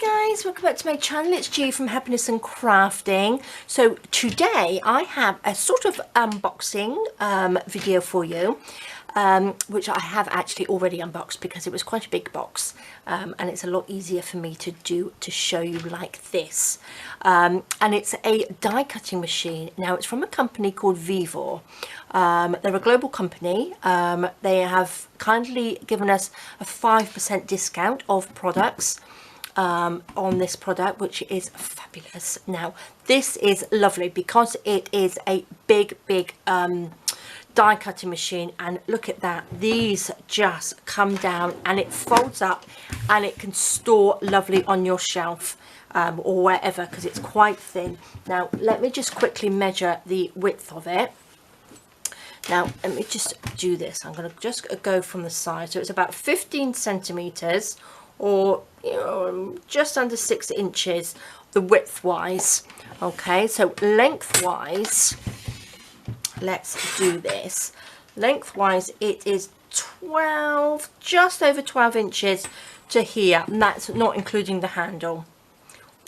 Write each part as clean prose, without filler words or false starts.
Hi guys, welcome back to my channel. It's G from Happiness and Crafting. So today I have a sort of unboxing video for you, which I have actually already unboxed because it was quite a big box, and it's a lot easier for me to show you like this. And it's a die cutting machine. Now it's from a company called Vevor. They're a global company. They have kindly given us a 5% discount of products on this product, which is fabulous. Now this is lovely because it is a big die cutting machine, and look at that, these just come down and it folds up and it can store lovely on your shelf or wherever, because it's quite thin. Now let me just quickly measure the width of it. Now let me just do this. I'm going to just go from the side, so it's about 15 centimeters, or just under 6 inches the width wise. Okay, so lengthwise, let's do this. Lengthwise it is 12, just over 12 inches to here, and that's not including the handle,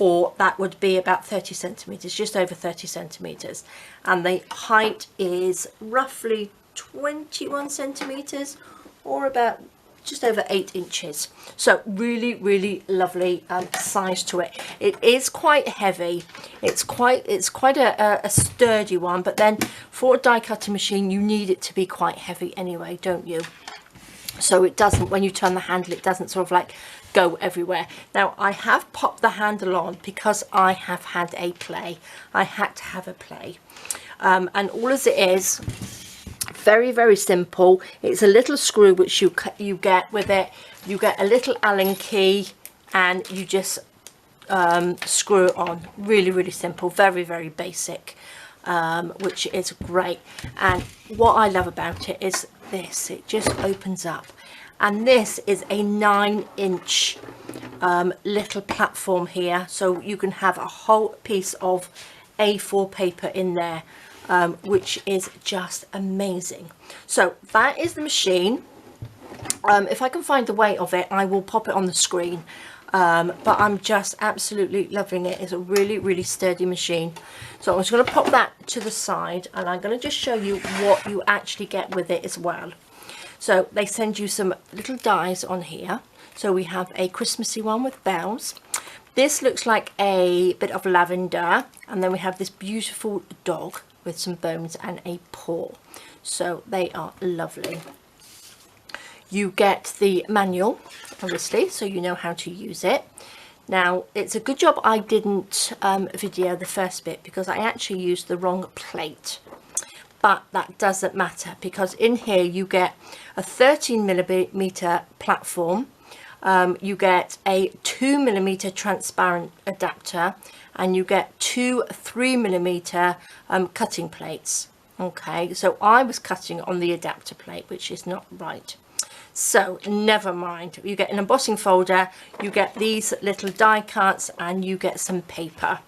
or that would be about 30 centimeters, just over 30 centimeters. And the height is roughly 21 centimeters, or about just over 8 inches. So really lovely size to it. It is quite heavy. It's quite a sturdy one, but then for a die cutting machine you need it to be quite heavy anyway, don't you? So it doesn't, when you turn the handle, it doesn't sort of like go everywhere. Now I have popped the handle on because I have had a play. I had to have a play, and all as it is, very simple. It's a little screw which you get with it. You get a little Allen key and you just screw it on. Really simple, very basic, which is great. And what I love about it is this, it just opens up, and this is a 9-inch little platform here, so you can have a whole piece of A4 paper in there, which is just amazing. So that is the machine. If I can find the weight of it, I will pop it on the screen, but I'm just absolutely loving it. It's a really sturdy machine. So I'm just going to pop that to the side, and I'm going to just show you what you actually get with it as well. So they send you some little dies on here. So we have a Christmassy one with bells. This looks like a bit of lavender, and then we have this beautiful dog with some bones and a paw. So they are lovely. You get the manual, obviously, so you know how to use it. Now it's a good job I didn't video the first bit, because I actually used the wrong plate, but that doesn't matter, because in here you get a 13mm platform, you get a 2mm transparent adapter, and you get 2 3mm cutting plates. Okay, so I was cutting on the adapter plate, which is not right, so never mind. You get an embossing folder, you get these little die cuts, and you get some paper.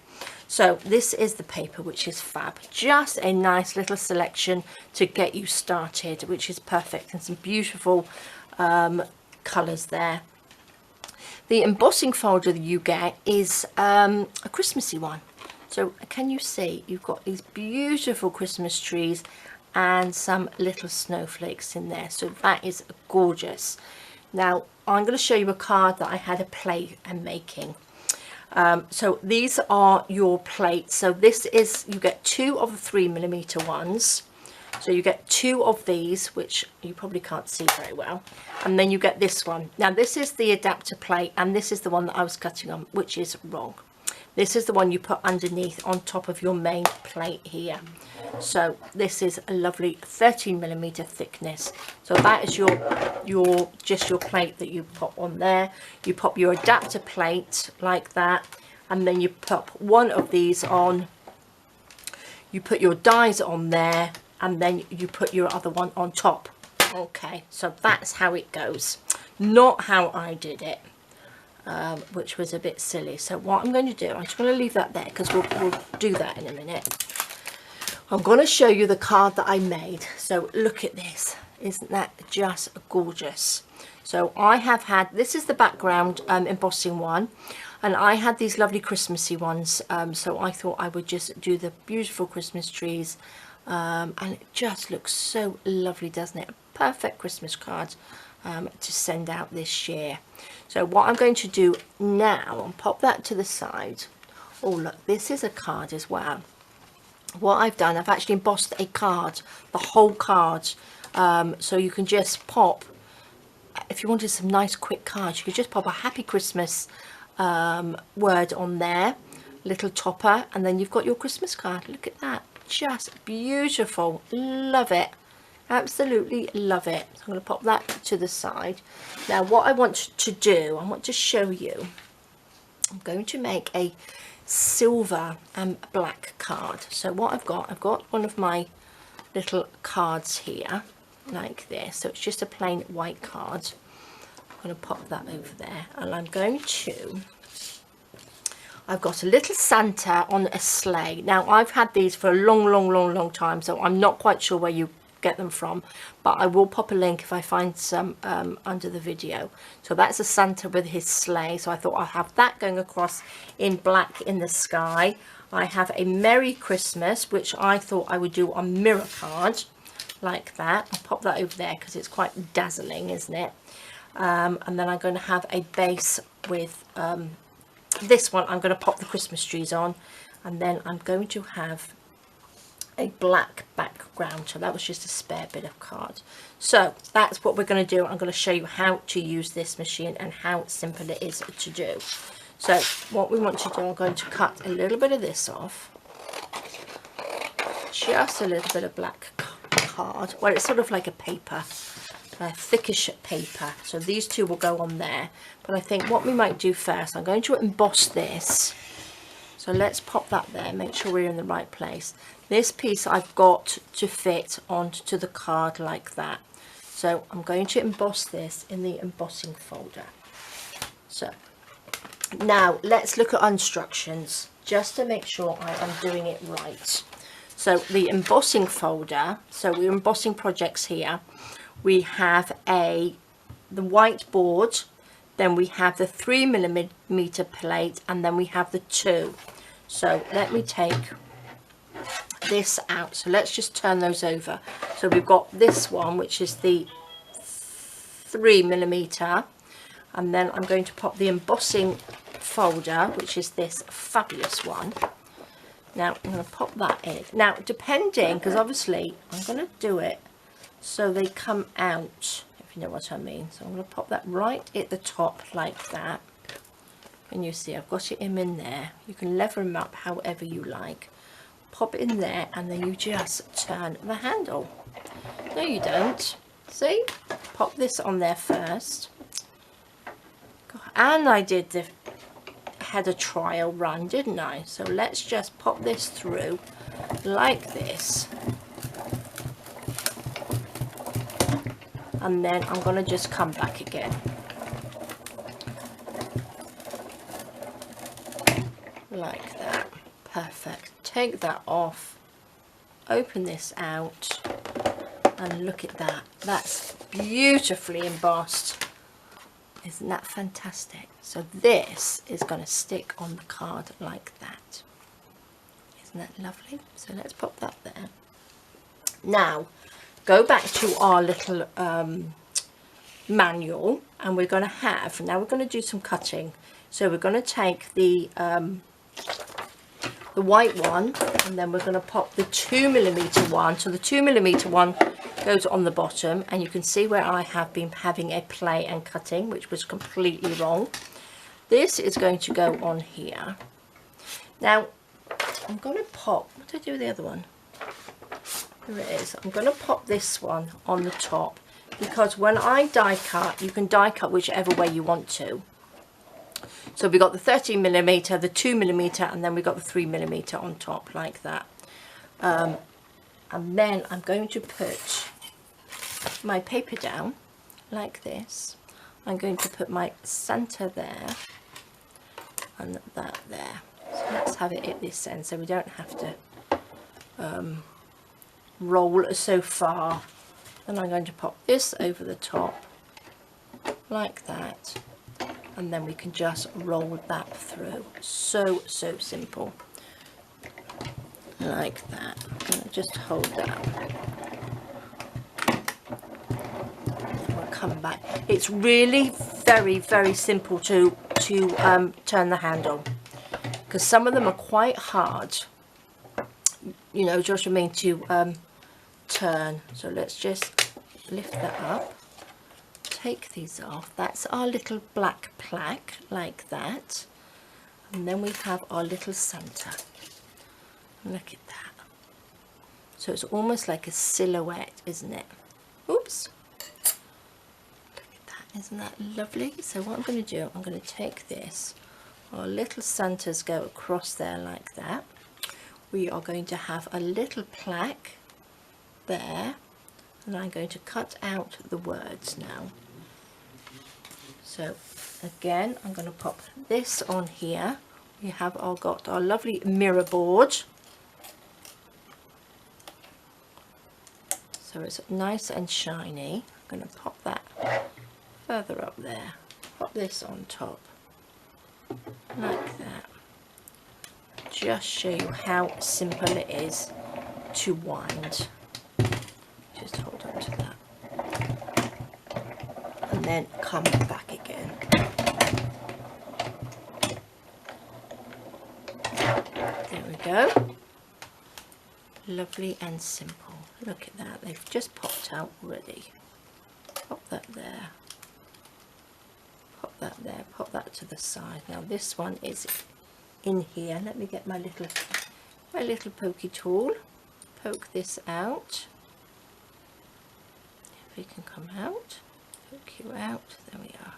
So this is the paper, which is fab. Just a nice little selection to get you started, which is perfect, and some beautiful colours there. The embossing folder that you get is a Christmassy one. So can you see, you've got these beautiful Christmas trees and some little snowflakes in there. So that is gorgeous. Now I'm going to show you a card that I had a play and making. So these are your plates. So this is, you get 2 of the 3mm ones. So you get 2 of these, which you probably can't see very well, and then you get this one. Now this is the adapter plate, and this is the one that I was cutting on, which is wrong. This is the one you put underneath on top of your main plate here. So this is a lovely 13mm thickness. So that is your plate that you pop on there. You pop your adapter plate like that, and then you pop one of these on. You put your dies on there, and then you put your other one on top. Okay, so that's how it goes, not how I did it, which was a bit silly. So what I'm going to do, I'm just going to leave that there, because we'll do that in a minute. I'm going to show you the card that I made. So look at this, isn't that just gorgeous? So I have had, this is the background embossing one. And I had these lovely Christmassy ones, so I thought I would just do the beautiful Christmas trees, and it just looks so lovely, doesn't it? Perfect Christmas card to send out this year. So what I'm going to do now, I'll pop that to the side. Oh look, this is a card as well. What I've done, I've actually embossed a card, the whole card, so you can just pop, if you wanted some nice quick cards, you could just pop a Happy Christmas word on there, little topper, and then you've got your Christmas card. Look at that, just beautiful. Love it, absolutely love it. So I'm going to pop that to the side. Now what I want to do, I want to show you, I'm going to make a silver and black card. So what I've got one of my little cards here like this, so it's just a plain white card. I'm going to pop that over there, and I'm going to, I've got a little Santa on a sleigh. Now I've had these for a long time, so I'm not quite sure where you get them from, but I will pop a link if I find some under the video. So that's a Santa with his sleigh, so I thought I'll have that going across in black in the sky. I have a Merry Christmas, which I thought I would do on mirror card like that. I'll pop that over there because it's quite dazzling, isn't it? And then I'm going to have a base with this one. I'm going to pop the Christmas trees on, and then I'm going to have a black background. So that was just a spare bit of card. So that's what we're going to do. I'm going to show you how to use this machine and how simple it is to do. So what we want to do, I'm going to cut a little bit of this off, just a little bit of black card. Well, it's sort of like a paper, a thickish paper, so these two will go on there. But I think what we might do first, I'm going to emboss this. So let's pop that there, make sure we're in the right place. This piece I've got to fit onto the card like that. So I'm going to emboss this in the embossing folder. So now let's look at instructions just to make sure I am doing it right. So the embossing folder, so we're embossing projects here. We have the white board, then we have the 3mm plate, and then we have the 2. So let me take this out. So let's just turn those over. So we've got this one, which is the 3mm, and then I'm going to pop the embossing folder, which is this fabulous one. Now I'm going to pop that in. Now depending, because obviously I'm going to do it so they come out, if you know what I mean. So I'm going to pop that right at the top like that. And you see I've got it in there. You can lever them up however you like. Pop it in there, and then you just turn the handle. No you don't. See? Pop this on there first. And I had a trial run, didn't I? So let's just pop this through like this. And then I'm going to just come back again. Like that. Perfect. Take that off. Open this out. And look at that. That's beautifully embossed. Isn't that fantastic? So this is going to stick on the card like that. Isn't that lovely? So let's pop that there. Now, go back to our little manual, and we're going to have, now we're going to do some cutting. So we're going to take the white one, and then we're going to pop the 2mm one. So the 2mm one goes on the bottom, and you can see where I have been having a play and cutting, which was completely wrong. This is going to go on here. Now I'm going to pop, what did I do with the other one? Here it is. I'm going to pop this one on the top, because when I die cut, you can die cut whichever way you want to. So we got the 13mm, the 2mm, and then we got the 3mm on top like that. And then I'm going to put my paper down like this. I'm going to put my Santa there and that there. So let's have it at this end so we don't have to roll so far. Then I'm going to pop this over the top like that. and then we can just roll that through. So simple, like that. And just hold that. We'll come back. It's really very simple to turn the handle, because some of them are quite hard, you know, just what I mean, to turn. So let's just lift that up, take these off. That's our little black plaque, like that. And then we have our little centre. Look at that. So it's almost like a silhouette, isn't it? Oops. Look at that. Isn't that lovely? So what I'm going to do, I'm going to take this. Our little centres go across there like that. We are going to have a little plaque there. And I'm going to cut out the words now. So again, I'm going to pop this on here. We have got our lovely mirror board. So it's nice and shiny. I'm going to pop that further up there. Pop this on top, like that. Just show you how simple it is to wind. Just hold on to that. And then come back again. There we go. Lovely and simple. Look at that, they've just popped out already. Pop that there. Pop that there, pop that to the side. Now this one is in here. Let me get my little pokey tool. Poke this out. If we can come out. Poke you out. There we are.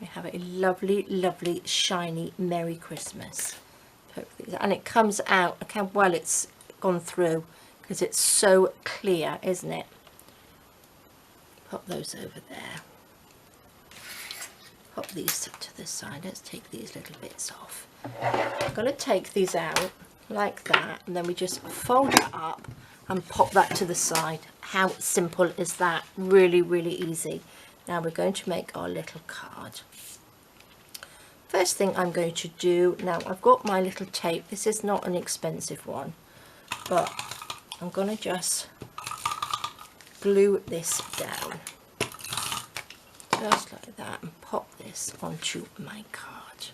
We have a lovely shiny Merry Christmas. And it comes out, look how well it's gone through, because it's so clear, isn't it? Pop those over there. Pop these to the side. Let's take these little bits off. I'm going to take these out like that, and then we just fold it up and pop that to the side. How simple is that? Really easy. Now we're going to make our little card. First thing I'm going to do, now I've got my little tape. This is not an expensive one, but I'm going to just glue this down. Just like that, and pop this onto my card.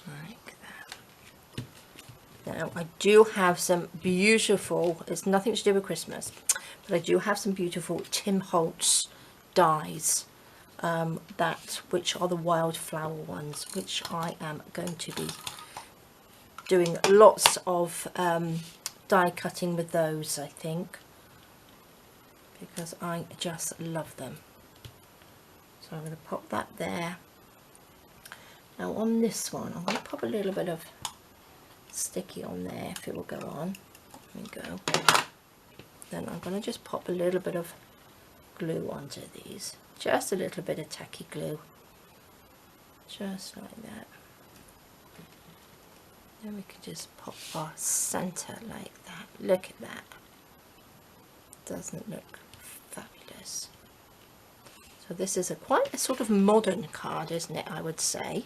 Like that. Now I do have some beautiful, it's nothing to do with Christmas, but I do have some beautiful Tim Holtz dies. Which are the wildflower ones, which I am going to be doing lots of die cutting with those, I think, because I just love them. So I'm going to pop that there. Now on this one, I'm going to pop a little bit of sticky on there if it will go on. There we go. Then I'm going to just pop a little bit of glue onto these. Just a little bit of tacky glue, just like that. Then we can just pop our centre like that. Look at that. Doesn't it look fabulous? So this is quite a sort of modern card, isn't it, I would say.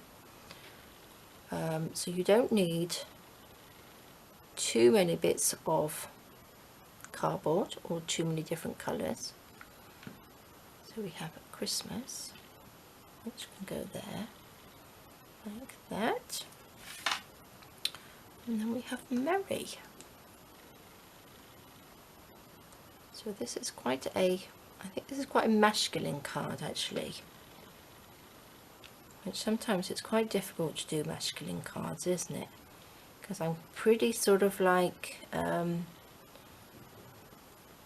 So you don't need too many bits of cardboard or too many different colours. So we have Christmas, which can go there, like that. And then we have Merry. So this is quite a, I think this is quite a masculine card actually. Which sometimes it's quite difficult to do masculine cards, isn't it? Because I'm pretty sort of like,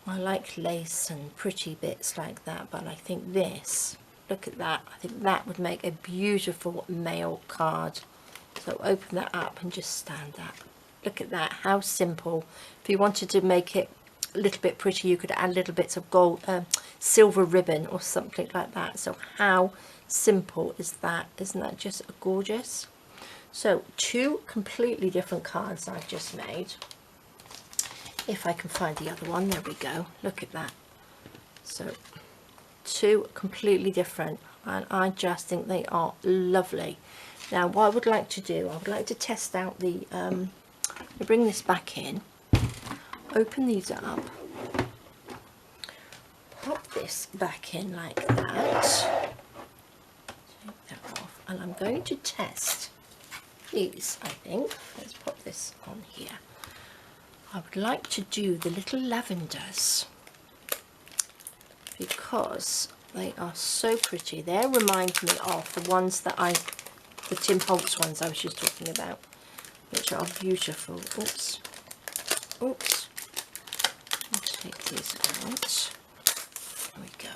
I like lace and pretty bits like that, but I think this, look at that, I think that would make a beautiful male card. So open that up and just stand that. Look at that, how simple. If you wanted to make it a little bit pretty, you could add little bits of gold, silver ribbon or something like that. So how simple is that? Isn't that just gorgeous? So two completely different cards I've just made. If I can find the other one, there we go. Look at that. So two completely different, and I just think they are lovely. Now what I would like to do, I would like to test out the bring this back in, open these up, pop this back in like that, take that off, and I'm going to test these, I think. Let's pop this on here. I would like to do the little lavenders because they are so pretty. They remind me of the ones that the Tim Holtz ones I was just talking about, which are beautiful. Oops, oops. Let's take these out. There we go.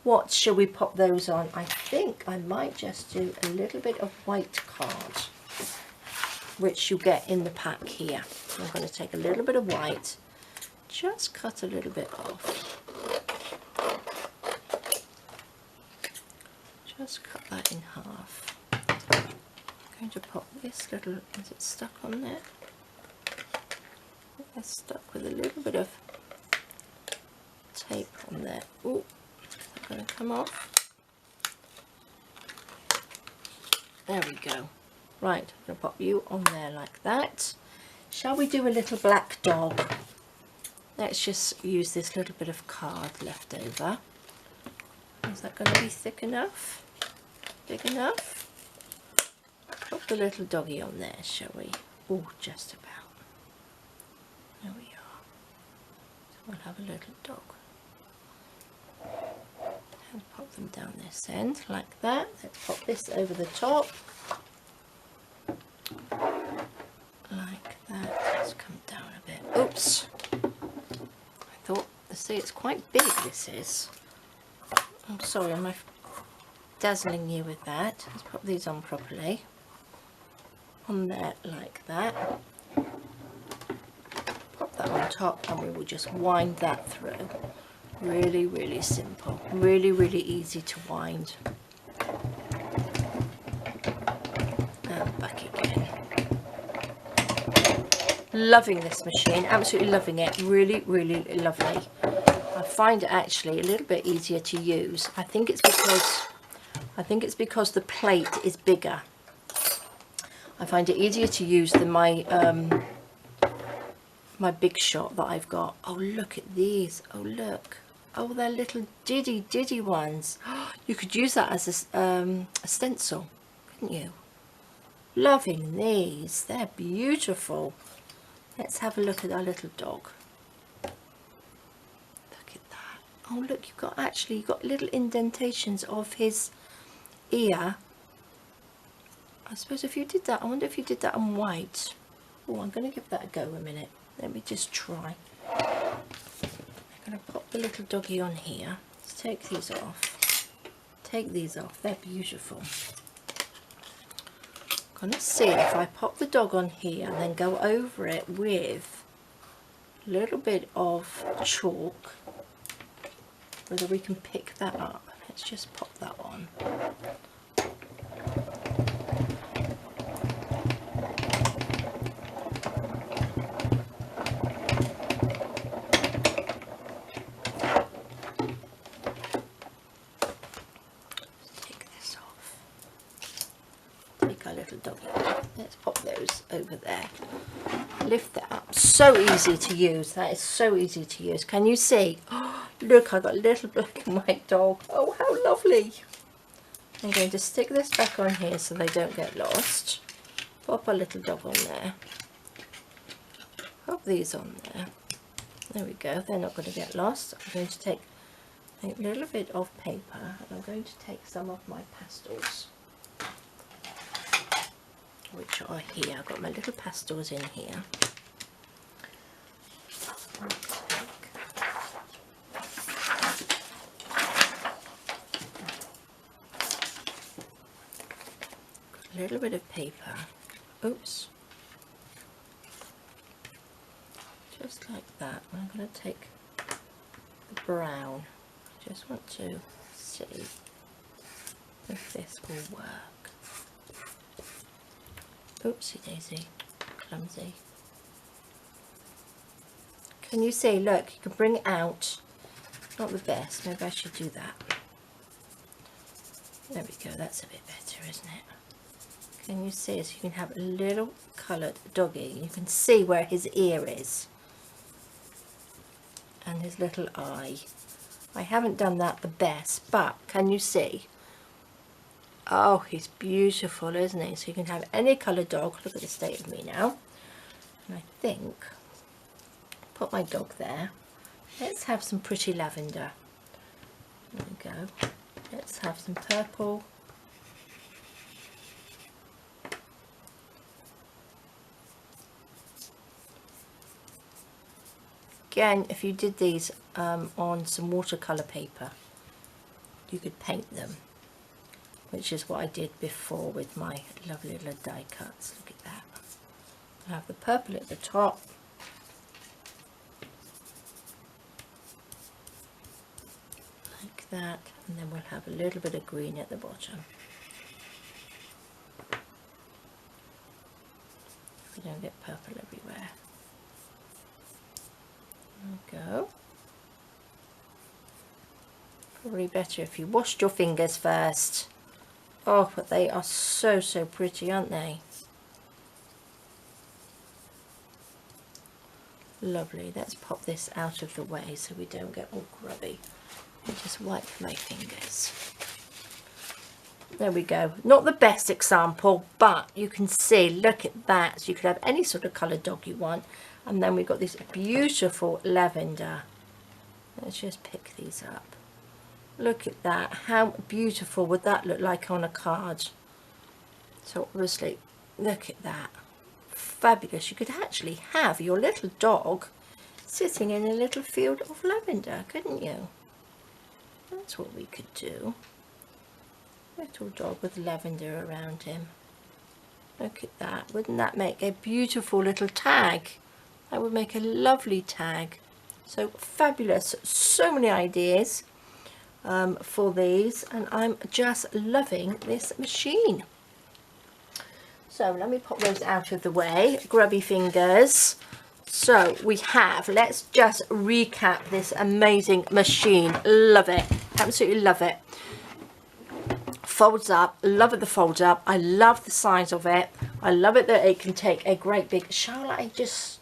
What shall we pop those on? I think I might just do a little bit of white card, which you get in the pack here. I'm going to take a little bit of white, just cut a little bit off. Just cut that in half. I'm going to pop this little, is it stuck on there? It's stuck with a little bit of tape on there. Oh, is that going to come off? There we go. Right, I'm going to pop you on there like that. Shall we do a little black dog? Let's just use this little bit of card left over. Is that going to be thick enough? Big enough? Pop the little doggy on there, shall we? Oh, just about. There we are. So we'll have a little dog. And pop them down this end like that. Let's pop this over the top. Like that. Let's come down a bit. Oops. I thought, see, it's quite big, this is. I'm sorry, am I dazzling you with that? Let's pop these on properly. On there like that. Pop that on top and we will just wind that through. Really, really simple. Really, really easy to wind. And back again. Loving this machine, absolutely loving it. Really, really lovely. I find it actually a little bit easier to use. I think it's because the plate is bigger. I find it easier to use than my my Big Shot that I've got. Oh, look at these. Oh, look. Oh, they're little diddy ones. You could use that as a stencil, couldn't you? Loving these. They're beautiful. Let's have a look at our little dog. Look at that. Oh, look, you've got little indentations of his ear. I suppose if you did that, I wonder if you did that on white. Oh, I'm going to give that a go a minute. Let me just try. I'm going to pop the little doggy on here. Let's take these off. Take these off. They're beautiful. I'm going to see if I pop the dog on here and then go over it with a little bit of chalk, whether we can pick that up. Let's just pop that on. Little doggy. Let's pop those over there. Lift that up. So easy to use. That is so easy to use. Can you see? Oh, look, I've got a little black and white dog. Oh, how lovely. I'm going to stick this back on here so they don't get lost. Pop a little dog on there. Pop these on there. There we go. They're not going to get lost. I'm going to take a little bit of paper and I'm going to take some of my pastels, which are here. I've got my little pastels in here. A little bit of paper. Oops. Just like that. I'm going to take the brown. I just want to see if this will work. Oopsie daisy, clumsy. Can you see? Look, you can bring it out Not the best. Maybe I should do that. There we go. That's a bit better, isn't it? Can you see? So you can have a little coloured doggy. You can see where his ear is. And his little eye. I haven't done that the best, but can you see? Oh, he's beautiful, isn't he? So you can have any coloured dog. Look at the state of me now. And I think, put my dog there. Let's have some pretty lavender. There we go. Let's have some purple. Again, if you did these on some watercolour paper, you could paint them, which is what I did before with my lovely little die cuts. Look at that. I have the purple at the top. Like that, and then we'll have a little bit of green at the bottom. We don't get purple everywhere. There we go. Probably better if you washed your fingers first. Oh, but they are so pretty, aren't they? Lovely. Let's pop this out of the way so we don't get all grubby. And just wipe my fingers. There we go. Not the best example, but you can see, look at that. So you could have any sort of coloured dog you want. And then we've got this beautiful lavender. Let's just pick these up. Look at that. How beautiful would that look like on a card? So obviously, look at that. Fabulous. You could actually have your little dog sitting in a little field of lavender, couldn't you? That's what we could do. Little dog with lavender around him. Look at that. Wouldn't that make a beautiful little tag? That would make a lovely tag. So fabulous. So many ideas for these, and I'm just loving this machine. So let me pop those out of the way. Grubby fingers. So we have, let's just recap this amazing machine. Love it. Absolutely love it. Folds up. Love it, the folds up. I love the size of it. I love it that it can take a great big... Shall I just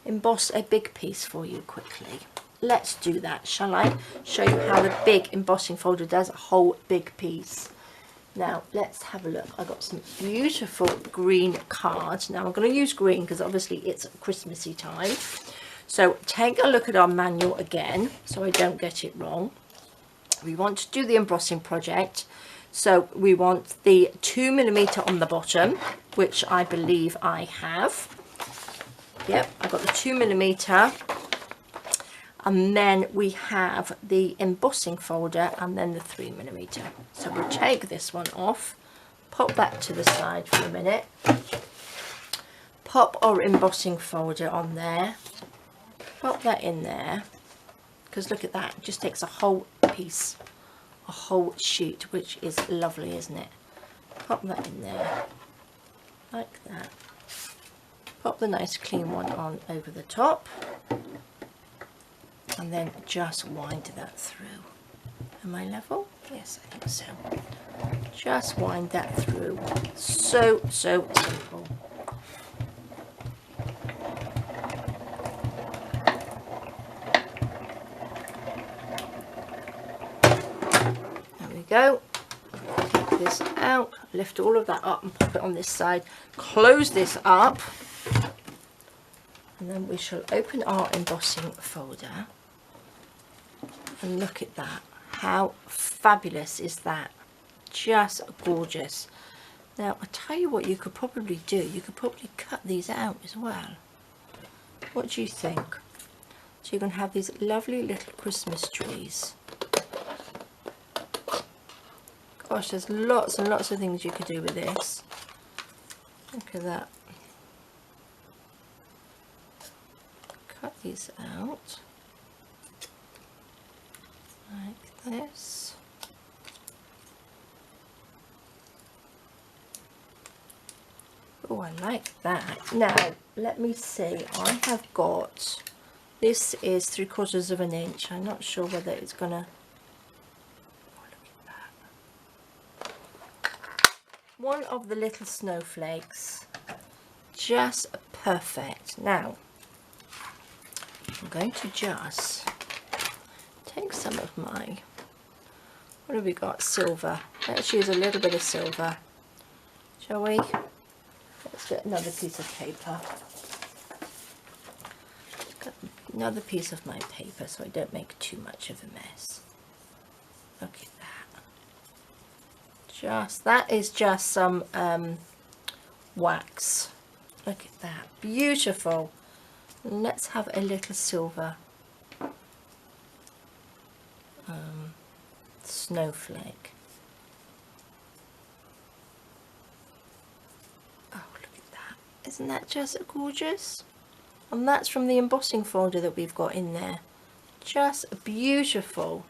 emboss a big piece for you quickly? Let's do that. Shall I show you how the big embossing folder does a whole big piece? Now let's have a look. I've got some beautiful green cards. Now I'm going to use green because obviously it's Christmassy time. So take a look at our manual again so I don't get it wrong. We want to do the embossing project. So we want the 2mm on the bottom, which I believe I have. Yep, I've got the 2mm. And then we have the embossing folder and then the 3mm. So we'll take this one off, pop that to the side for a minute, pop our embossing folder on there, pop that in there, because look at that, it just takes a whole piece, a whole sheet, which is lovely, isn't it? Pop that in there, like that. Pop the nice clean one on over the top. And then just wind that through. Am I level? Yes, I think so. Just wind that through. So simple. There we go. Take this out, lift all of that up and pop it on this side. Close this up. And then we shall open our embossing folder. And look at that. How fabulous is that? Just gorgeous. Now, I tell you what you could probably do. You could probably cut these out as well. What do you think? So you can have these lovely little Christmas trees. Gosh, there's lots and lots of things you could do with this. Look at that. Cut these out. Like this. Oh, I like that. Now, let me see. I have got This is 3/4 of an inch. I'm not sure whether it's gonna, oh, look at that. One of the little snowflakes, just perfect. Now I'm going to just take some of my, what have we got, silver. Let's use a little bit of silver, shall we? Let's get another piece of paper. Got another piece of my paper so I don't make too much of a mess. Look at that. That is just some wax. Look at that, beautiful. Let's have a little silver snowflake. Oh, look at that. Isn't that just gorgeous? And that's from the embossing folder that we've got in there. Just beautiful.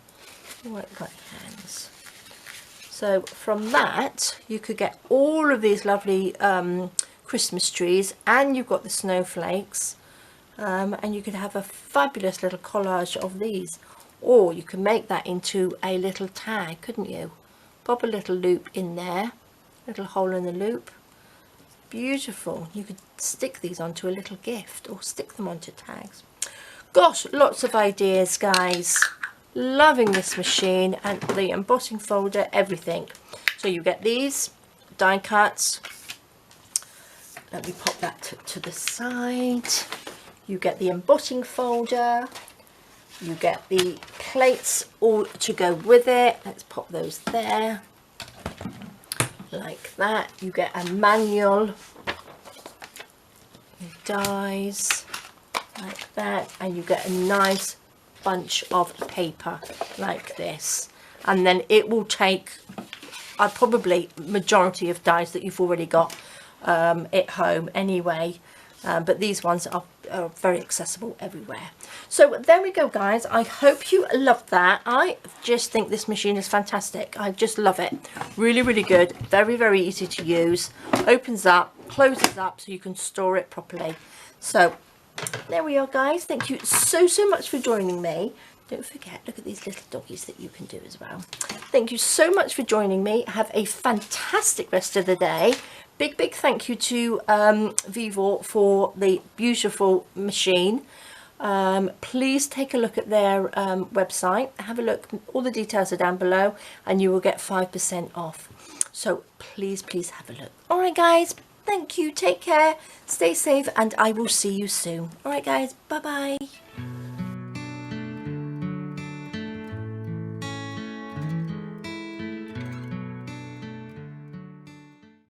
Work my hands. So from that you could get all of these lovely Christmas trees, and you've got the snowflakes, and you could have a fabulous little collage of these. Or you can make that into a little tag, couldn't you? Pop a little loop in there, little hole in the loop. Beautiful. You could stick these onto a little gift or stick them onto tags. Gosh, lots of ideas, guys. Loving this machine and the embossing folder, everything. So you get these die cuts. Let me pop that to the side. You get the embossing folder. You get the plates all to go with it. Let's pop those there. Like that. You get a manual, dies, like that, and you get a nice bunch of paper like this. And then it will take probably majority of dies that you've already got at home anyway. But these ones are very accessible everywhere. So there we go, guys. I hope you loved that. I just think this machine is fantastic. I just love it. Really, really good. Very, very easy to use. Opens up, closes up so you can store it properly. So there we are, guys. Thank you so much for joining me. Don't forget, look at these little doggies that you can do as well. Thank you so much for joining me. Have a fantastic rest of the day. Big thank you to Vevor for the beautiful machine. Please take a look at their website. Have a look. All the details are down below and you will get 5% off. So please have a look. All right, guys. Thank you. Take care. Stay safe and I will see you soon. All right, guys. Bye-bye.